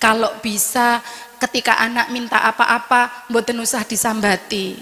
Kalau bisa ketika anak minta apa-apa mboten usah disambati.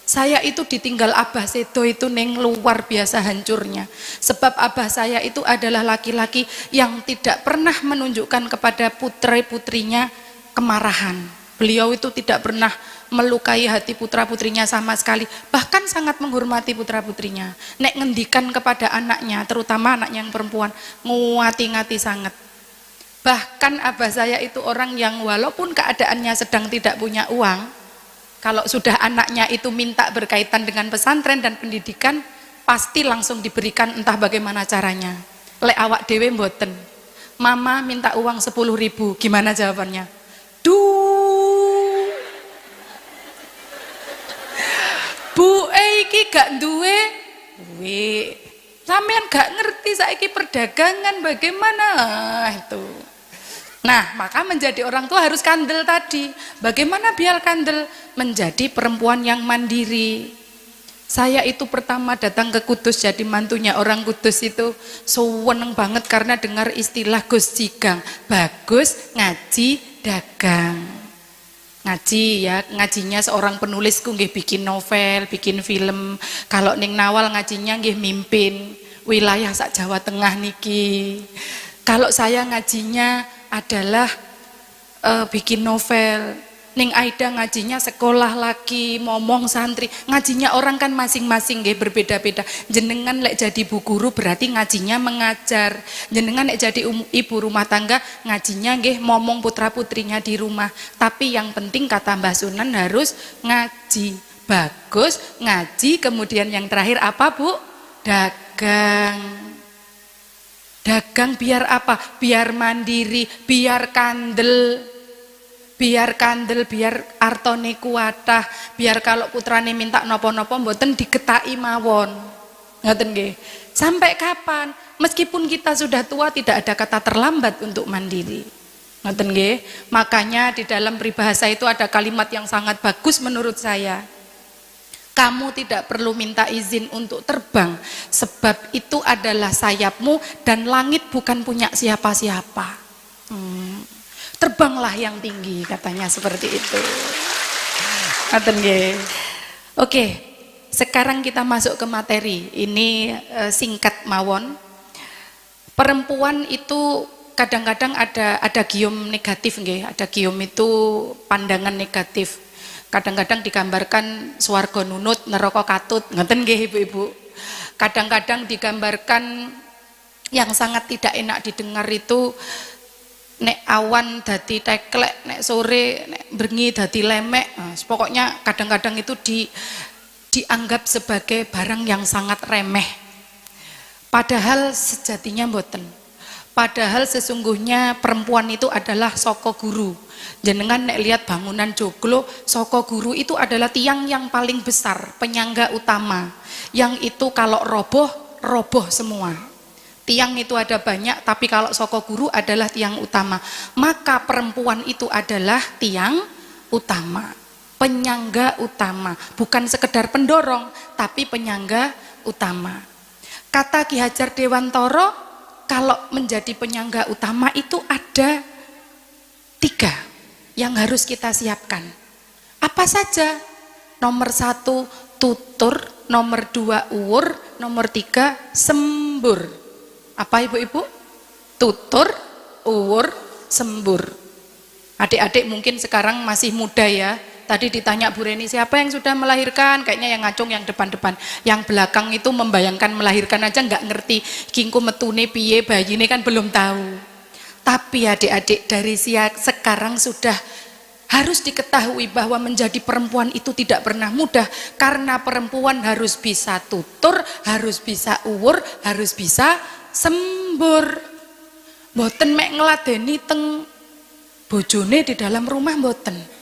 Saya itu ditinggal abah sedo itu neng luar biasa hancurnya. Sebab abah saya itu adalah laki-laki yang tidak pernah menunjukkan kepada putri-putrinya kemarahan. Beliau itu tidak pernah melukai hati putra-putrinya sama sekali. Bahkan sangat menghormati putra-putrinya. Nek ngendikan kepada anaknya, terutama anaknya yang perempuan, nguati-ngati sangat. Bahkan abah saya itu orang yang walaupun keadaannya sedang tidak punya uang, kalau sudah anaknya itu minta berkaitan dengan pesantren dan pendidikan, pasti langsung diberikan entah bagaimana caranya. Lek awak dewe mboten. Mama minta uang 10.000, gimana jawabannya? Duh. Bu iki gak duwe. Sampean gak ngerti saiki perdagangan bagaimana itu. Nah, maka menjadi orang tua harus kandel tadi. Bagaimana biar kandel? Menjadi perempuan yang mandiri. Saya itu pertama datang ke Kudus jadi mantunya orang Kudus itu seneng banget karena dengar istilah Gus Jigang. Bagus ngaji dagang. Ngaji ya, ngajinya seorang penulis nggih bikin novel, bikin film. Kalau ning Nawal ngajinya nggih mimpin wilayah sak Jawa Tengah niki. Kalau saya ngajinya adalah bikin novel. Ning Aida ngajinya sekolah lagi, ngomong santri. Ngajinya orang kan masing-masing nggih berbeda-beda. Jenengan lek jadi bu guru berarti ngajinya mengajar. Jenengan lek jadi ibu rumah tangga ngajinya nggih ngomong putra-putrinya di rumah. Tapi yang penting kata Mbah Sunan harus ngaji. Bagus ngaji, kemudian yang terakhir apa Bu? Dagang. Dagang biar apa? Biar mandiri, biar kandel, biar artone kuatah, biar kalau putrane minta nopo-nopo mboten diketaki mawon. Ngoten nggih. Sampai kapan? Meskipun kita sudah tua tidak ada kata terlambat untuk mandiri. Ngoten nggih. Makanya di dalam peribahasa itu ada kalimat yang sangat bagus menurut saya. Kamu tidak perlu minta izin untuk terbang, sebab itu adalah sayapmu dan langit bukan punya siapa-siapa. Terbanglah yang tinggi, katanya seperti itu. Oke, sekarang kita masuk ke materi. Ini singkat mawon. Perempuan itu kadang-kadang ada gium negatif, nggih. Ada gium itu pandangan negatif. Kadang-kadang digambarkan swarga nunut, neraka katut, ngeten nggih ibu-ibu. Kadang-kadang digambarkan yang sangat tidak enak didengar itu nek awan dadi teklek, nek sore nek bengi dadi lemek. Nah, pokoknya kadang-kadang itu dianggap sebagai barang yang sangat remeh. Padahal sejatinya mboten. Padahal sesungguhnya perempuan itu adalah saka guru. Jenengan nek lihat bangunan joglo, saka guru itu adalah tiang yang paling besar, penyangga utama. Yang itu kalau roboh semua. Tiang itu ada banyak, tapi kalau saka guru adalah tiang utama. Maka perempuan itu adalah tiang utama, penyangga utama, bukan sekedar pendorong, tapi penyangga utama. Kata Ki Hajar Dewantara, kalau menjadi penyangga utama itu ada 3 yang harus kita siapkan. Apa saja? Nomor 1 tutur, nomor 2 uwur, nomor 3 sembur. Apa ibu-ibu? Tutur, uwur, sembur. Adik-adik mungkin sekarang masih muda ya. Tadi ditanya Bu Reni, siapa yang sudah melahirkan? Kayaknya yang ngacung yang depan-depan. Yang belakang itu membayangkan melahirkan aja nggak ngerti. Kingku metune piye, bayi ini kan belum tahu. Tapi adik-adik dari sekarang sudah harus diketahui bahwa menjadi perempuan itu tidak pernah mudah. Karena perempuan harus bisa tutur, harus bisa uwur, harus bisa sembur. Mboten mek ngladeni teng bojone di dalam rumah mboten.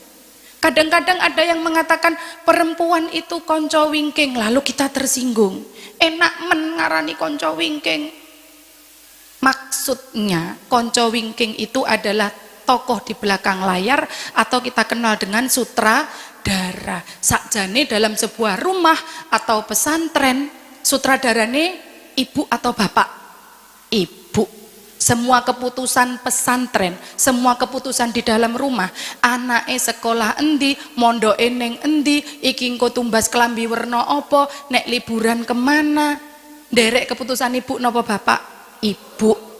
Kadang-kadang ada yang mengatakan perempuan itu konco wingking, lalu kita tersinggung. Enak men ngarani konco wingking. Maksudnya konco wingking itu adalah tokoh di belakang layar atau kita kenal dengan sutradara. Sakjane dalam sebuah rumah atau pesantren, sutradarane ibu atau bapak? Ibu. semua keputusan pesantren, semua keputusan di dalam rumah, anake sekolah endi, mondoke ning endi, iki engko tumbas klambi werna apa, nek liburan kemana, nderek keputusan ibu napa bapak? Ibu.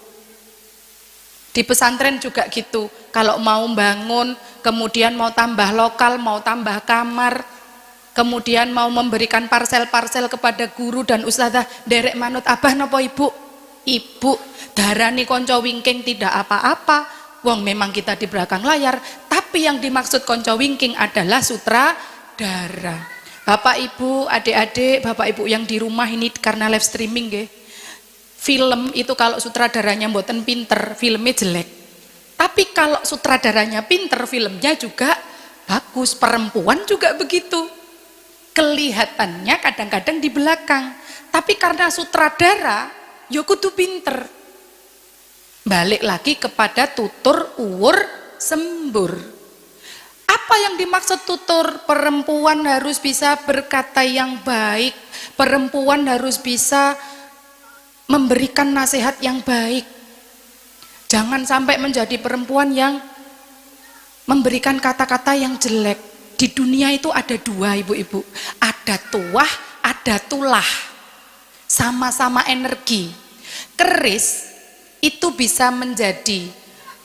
Di pesantren juga gitu, kalau mau bangun, kemudian mau tambah lokal, mau tambah kamar, kemudian mau memberikan parsel-parsel kepada guru dan ustazah, nderek manut abah napa ibu? Ibu. Darani konco wingking tidak apa-apa, wong memang kita di belakang layar, tapi yang dimaksud konco wingking adalah sutradara. Bapak ibu, adik-adik, bapak ibu yang di rumah ini karena live streaming nggih. Film itu kalau sutradaranya mboten pinter, filmnya jelek. Tapi kalau sutradaranya pinter, filmnya juga bagus. Perempuan juga begitu. Kelihatannya kadang-kadang di belakang, tapi karena sutradara, ya kudu pinter. Balik lagi kepada tutur, uwur, sembur. Apa yang dimaksud tutur? Perempuan harus bisa berkata yang baik, perempuan harus bisa memberikan nasihat yang baik. Jangan sampai menjadi perempuan yang memberikan kata-kata yang jelek. Di dunia itu ada dua, ibu-ibu, ada tuah, ada tulah, sama-sama energi. Keris itu bisa menjadi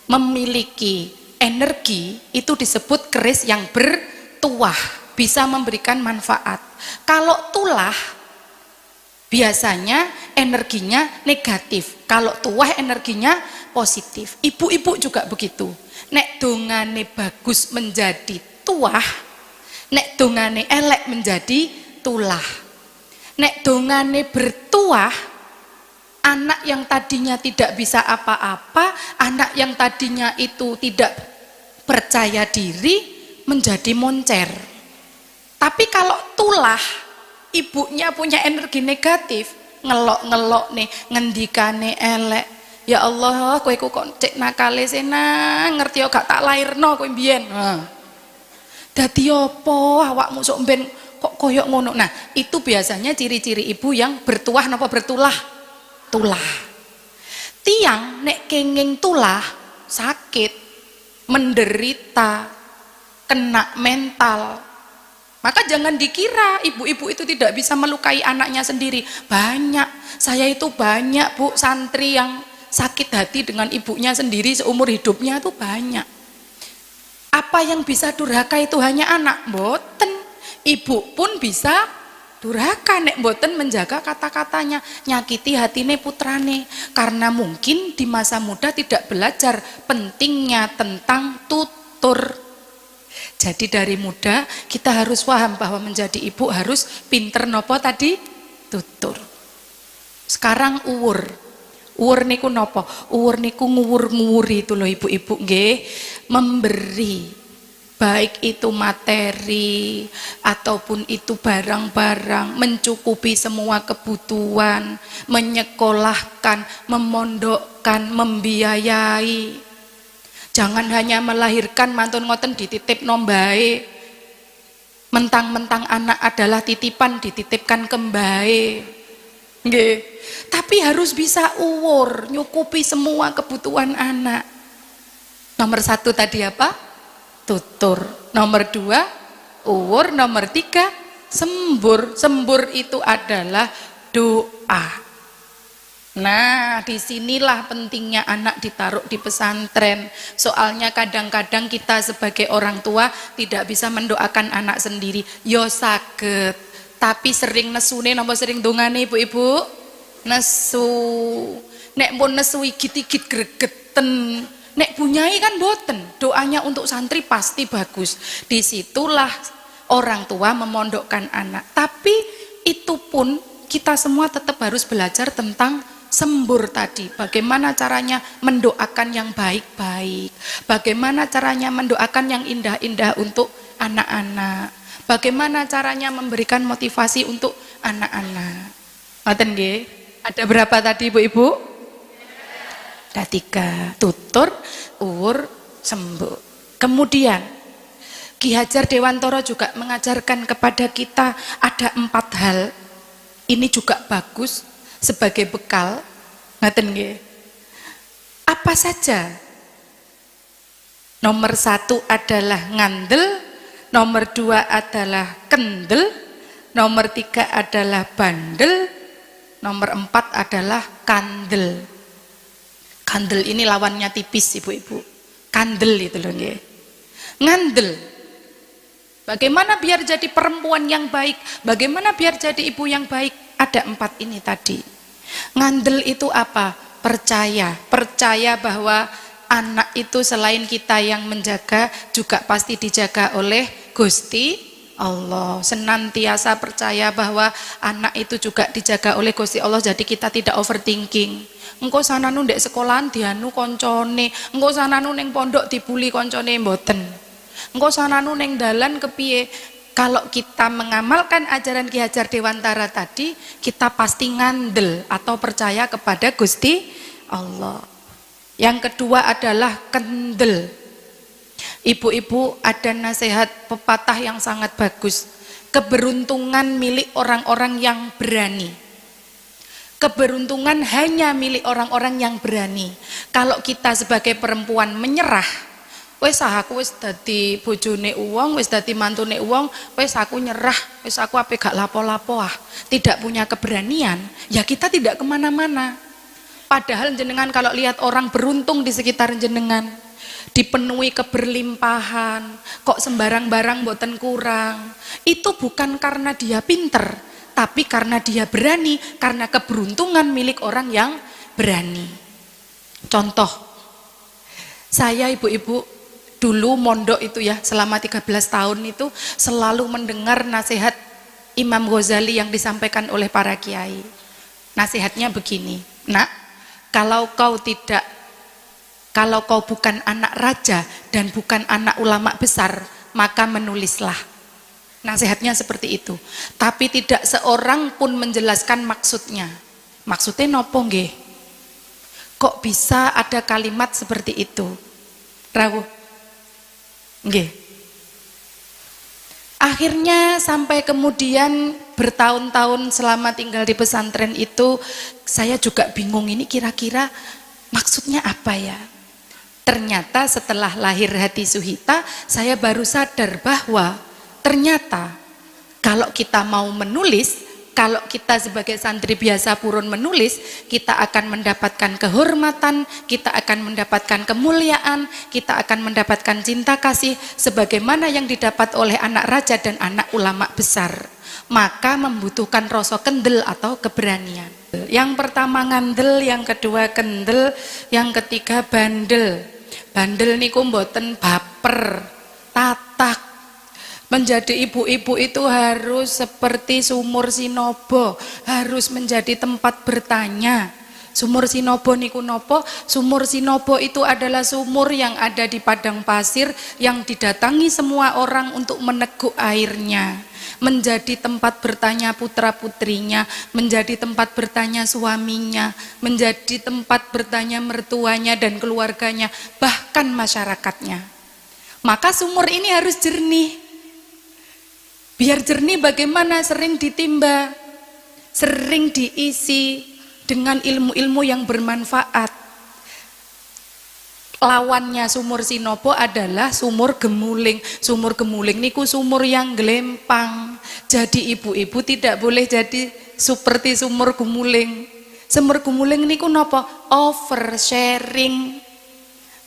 memiliki energi, itu disebut keris yang bertuah, bisa memberikan manfaat. Kalau tulah biasanya energinya negatif, kalau tuah energinya positif. Ibu-ibu juga begitu. Nek dongane bagus menjadi tuah, nek dongane elek menjadi tulah. Nek dongane bertuah, anak yang tadinya tidak bisa apa-apa, anak yang tadinya itu tidak percaya diri, menjadi moncer. Tapi kalau tulah, ibunya punya energi negatif, ngelok-ngelok nih, ngendikane elek. Ya Allah, kowe kok cek nakale senang, ngerti yo gak tak lairno kowe mbiyen. Dadi opo awakmu sok ben kok koyok ngono. Nah, itu biasanya ciri-ciri ibu yang bertuah napa bertulah? Tulah. Tiang nek kenging tulah sakit, menderita, kena mental. Maka jangan dikira ibu-ibu itu tidak bisa melukai anaknya sendiri. Banyak, saya itu banyak bu santri yang sakit hati dengan ibunya sendiri seumur hidupnya itu banyak. Apa yang bisa durhaka itu hanya anak? Mboten. Ibu pun bisa durhaka nek mboten menjaga kata-katanya, nyakiti hatine putrane, karena mungkin di masa muda tidak belajar pentingnya tentang tutur. Jadi dari muda kita harus paham bahwa menjadi ibu harus pinter nopo tadi? Tutur. Sekarang uwur. Uwur niku nopo? Uwur niku nguwur-nguwuri itu loh ibu-ibu nggih, memberi. Baik itu materi ataupun itu barang-barang, mencukupi semua kebutuhan, menyekolahkan, memondokkan, membiayai. Jangan hanya melahirkan mantun ngoten dititip nombae, mentang-mentang anak adalah titipan dititipkan kembae. Nggih. Tapi harus bisa uwur, nyukupi semua kebutuhan anak. Nomor 1 tadi apa? Tutur. Nomor 2 uwur. Nomor 3 sembur. Sembur itu adalah doa. Nah, disinilah pentingnya anak ditaruh di pesantren. Soalnya kadang-kadang kita sebagai orang tua tidak bisa mendoakan anak sendiri. Yo saged, tapi sering nesune napa sering dongane ibu-ibu? Nesu. Nek pun nesu igit-igit gregeten. Nek bunyai kan boten, doanya untuk santri pasti bagus. Disitulah orang tua memondokkan anak. Tapi itu pun kita semua tetap harus belajar tentang sembur tadi. Bagaimana caranya mendoakan yang baik-baik. Bagaimana caranya mendoakan yang indah-indah untuk anak-anak. Bagaimana caranya memberikan motivasi untuk anak-anak. Ngoten nggih? Ada berapa tadi ibu-ibu? Ada 3, tutur, uwur, sembur. Kemudian Ki Hajar Dewantara juga mengajarkan kepada kita ada 4 hal. Ini juga bagus sebagai bekal. Ngaten nggih. Apa saja? Nomor 1 adalah ngandel, nomor 2 adalah kendel, nomor 3 adalah bandel, nomor 4 adalah kandel. Kandel ini lawannya tipis, ibu-ibu. Kandel itu loh nggih. Ngandel. Bagaimana biar jadi perempuan yang baik? Bagaimana biar jadi ibu yang baik? Ada 4 ini tadi. Ngandel itu apa? Percaya. Percaya bahwa anak itu selain kita yang menjaga, juga pasti dijaga oleh Gusti Allah. Senantiasa percaya bahwa anak itu juga dijaga oleh Gusti Allah, jadi kita tidak overthinking. Engko sananu ndek sekolahan dianu koncone, engko sananu ning pondok dibuli koncone mboten. Engko sananu ning dalan kepiye? Kalau kita mengamalkan ajaran Ki Hajar Dewantara tadi, kita pasti ngandel atau percaya kepada Gusti Allah. Yang kedua adalah kendel. Ibu-ibu, ada nasihat pepatah yang sangat bagus. Keberuntungan milik orang-orang yang berani. Keberuntungan hanya milik orang-orang yang berani. Kalau kita sebagai perempuan menyerah, wes aku wes dadi bojone uwong, wes dadi mantune uwong, wes aku nyerah, wes aku ape gak lapo-lapo tidak punya keberanian, ya kita tidak kemana-mana. Padahal jenengan kalau lihat orang beruntung di sekitar jenengan, dipenuhi keberlimpahan, kok sembarang barang boten kurang, itu bukan karena dia pinter, tapi karena dia berani, karena keberuntungan milik orang yang berani. Contoh, saya ibu-ibu dulu mondok itu ya, selama 13 tahun itu selalu mendengar nasihat Imam Ghazali yang disampaikan oleh para kiai. Nasihatnya begini, nak, kalau kau bukan anak raja dan bukan anak ulama besar, maka menulislah. Nasihatnya seperti itu. Tapi tidak seorang pun menjelaskan maksudnya. Maksudnya nopo nggih? Kok bisa ada kalimat seperti itu? Rawuh. Nggih. Akhirnya sampai kemudian bertahun-tahun selama tinggal di pesantren itu, saya juga bingung ini kira-kira maksudnya apa ya? Ternyata setelah lahir Hati Suhita, saya baru sadar bahwa ternyata kalau kita mau menulis, kalau kita sebagai santri biasa purun menulis, kita akan mendapatkan kehormatan, kita akan mendapatkan kemuliaan, kita akan mendapatkan cinta kasih sebagaimana yang didapat oleh anak raja dan anak ulama besar. Maka membutuhkan rasa kendel atau keberanian. Yang pertama ngandel, yang kedua kendel, yang ketiga bandel. Bandel niku mboten baper, tatak. Menjadi ibu-ibu itu harus seperti sumur Sinobo, harus menjadi tempat bertanya. Sumur Sinobo niku nopo? Sumur Sinobo itu adalah sumur yang ada di padang pasir yang didatangi semua orang untuk meneguk airnya. Menjadi tempat bertanya putra-putrinya, menjadi tempat bertanya suaminya, menjadi tempat bertanya mertuanya dan keluarganya, bahkan masyarakatnya. Maka sumur ini harus jernih. Biar jernih bagaimana? Sering ditimba, sering diisi dengan ilmu-ilmu yang bermanfaat. Lawannya sumur Sinobo adalah sumur gemuling. Sumur gemuling niku sumur yang gelempang. Jadi ibu-ibu tidak boleh jadi seperti sumur gemuling. Sumur gemuling niku napa? Oversharing.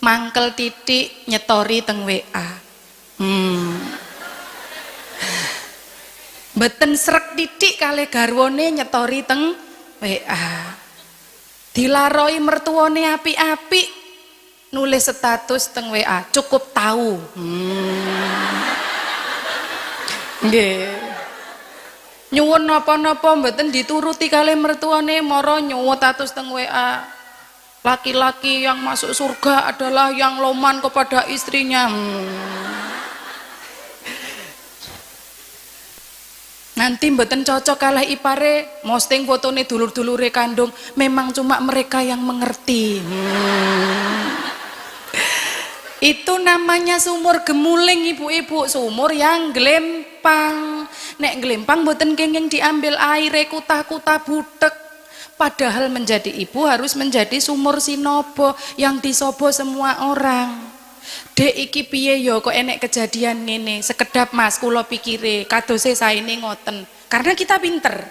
Mangkel titik nyetori teng WA. Beten srek titik kali garwane nyetori teng WA. Dilaroi mertuane apik-apik, nulis status teng WA, cukup tahu. Nggih. Nyuwun napa-napa mboten dituruti kali mertuane, mara nyuwun status teng WA. Laki-laki yang masuk surga adalah yang loman kepada istrinya. Nanti mboten cocok kalah ipare, posting fotone dulur-dulure kandung, memang cuma mereka yang mengerti. Itu namanya sumur gemuling ibu-ibu, sumur yang gelempang. Nek gelempang mboten kenging diambil aire kutah-kutah butek. Padahal menjadi ibu harus menjadi sumur sinobo yang disobo semua orang. Dek iki piye yo kok enek kejadian ngene, sekedap Mas kula pikire kadose saene ngoten. Karena kita pinter.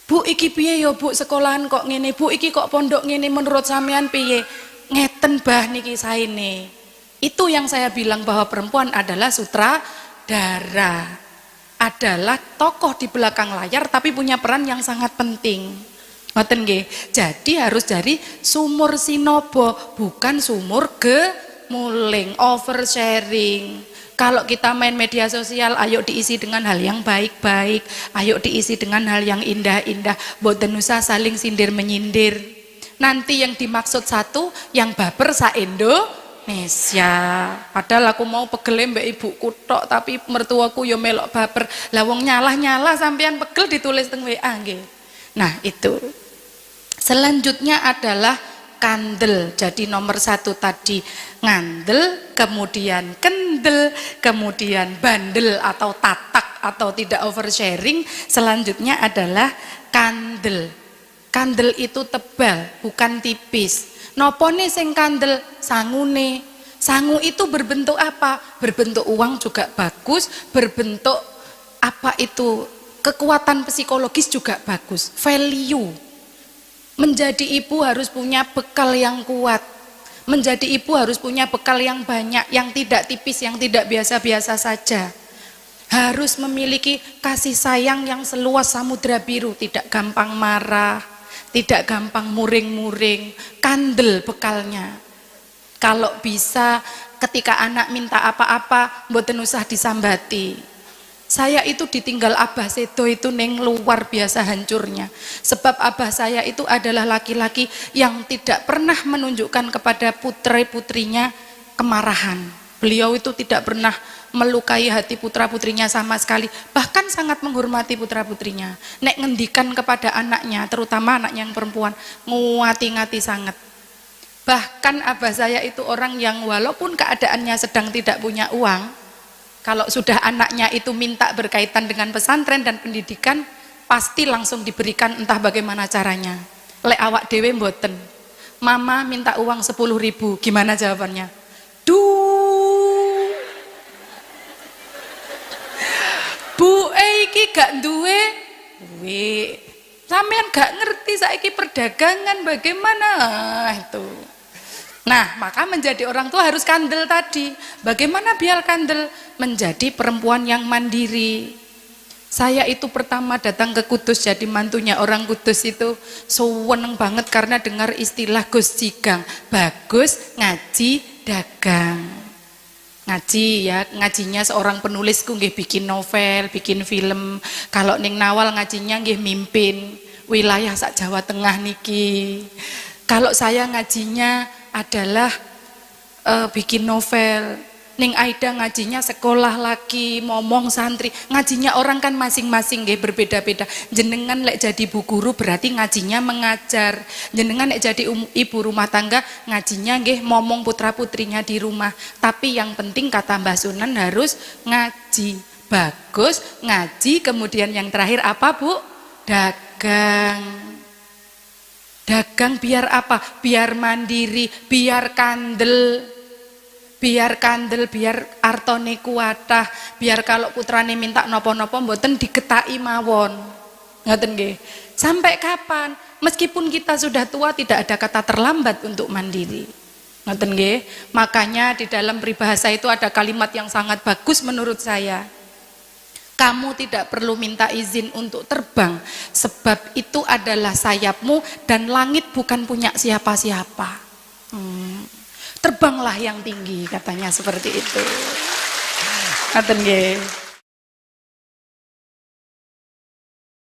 Bu iki piye yo Bu sekolahan kok ngene, Bu iki kok pondok ngene menurut sampean piye? Ngeten bah niki saene. Itu yang saya bilang bahwa perempuan adalah sutradara. Adalah tokoh di belakang layar tapi punya peran yang sangat penting. Ngoten nggih. Jadi harus dari sumur sinobo, bukan sumur gemuling, oversharing. Kalau kita main media sosial, ayo diisi dengan hal yang baik-baik, ayo diisi dengan hal yang indah-indah, boten usah saling sindir menyindir. Nanti yang dimaksud satu, yang baper sa Indonesia. Padahal aku mau pegel mbak ibuku tok, tapi mertuaku yo melok baper. Lah wong nyalah-nyalah sampean pegel ditulis teng WA nggih. Nah, itu. Selanjutnya adalah kandel. Jadi nomor 1 tadi ngandel, kemudian kendel, kemudian bandel atau tatak atau tidak oversharing. Selanjutnya adalah kandel. Kandel itu tebal, bukan tipis. Nopone sing kandel? Sangune. Sangu itu berbentuk apa? Berbentuk uang juga bagus, berbentuk apa itu? Kekuatan psikologis juga bagus, value. Menjadi ibu harus punya bekal yang kuat. Menjadi ibu harus punya bekal yang banyak, yang tidak tipis, yang tidak biasa-biasa saja. Harus memiliki kasih sayang yang seluas samudra biru, tidak gampang marah, tidak gampang muring-muring, kandel bekalnya. Kalau bisa ketika anak minta apa-apa, mboten usah disambati. Saya itu ditinggal abah sedo itu neng luar biasa hancurnya. Sebab abah saya itu adalah laki-laki yang tidak pernah menunjukkan kepada putri-putrinya kemarahan. Beliau itu tidak pernah melukai hati putra-putrinya sama sekali. Bahkan sangat menghormati putra-putrinya. Nek ngendikan kepada anaknya, terutama anaknya yang perempuan, nguati-ngati sangat. Bahkan abah saya itu orang yang walaupun keadaannya sedang tidak punya uang, kalau sudah anaknya itu minta berkaitan dengan pesantren dan pendidikan, pasti langsung diberikan entah bagaimana caranya. Lek awak dewe mboten. Mama minta uang 10.000, gimana jawabannya? Duh. Bu iki gak duwe. Sampean gak ngerti saiki perdagangan bagaimana itu. Nah, maka menjadi orang tua harus kandel tadi. Bagaimana biar kandel? Menjadi perempuan yang mandiri. Saya itu pertama datang ke Kudus jadi mantunya orang Kudus itu seneng banget karena dengar istilah Gus Jigang. Bagus ngaji dagang. Ngaji ya, ngajinya seorang penulisku nggih bikin novel, bikin film. Kalau ning Nawal ngajinya nggih mimpin wilayah sak Jawa Tengah niki. Kalau saya ngajinya adalah bikin novel. Ning Aida ngajinya sekolah lagi, ngomong santri. Ngajinya orang kan masing-masing nggih berbeda-beda. Jenengan lek jadi bu guru berarti ngajinya mengajar. Jenengan lek jadi ibu rumah tangga ngajinya nggih ngomong putra-putrinya di rumah. Tapi yang penting kata Mbah Sunan harus ngaji. Bagus ngaji, kemudian yang terakhir apa Bu? Dagang. Dagang biar apa? Biar mandiri, biar kandel. Biar kandel, biar artone kuatah, biar kalau putrane minta nopo-nopo mboten digetaki mawon. Ngoten nggih. Sampai kapan? Meskipun kita sudah tua tidak ada kata terlambat untuk mandiri. Ngoten nggih. Makanya di dalam peribahasa itu ada kalimat yang sangat bagus menurut saya. Kamu tidak perlu minta izin untuk terbang, sebab itu adalah sayapmu dan langit bukan punya siapa-siapa. Terbanglah yang tinggi, katanya seperti itu. Ngaten nggih.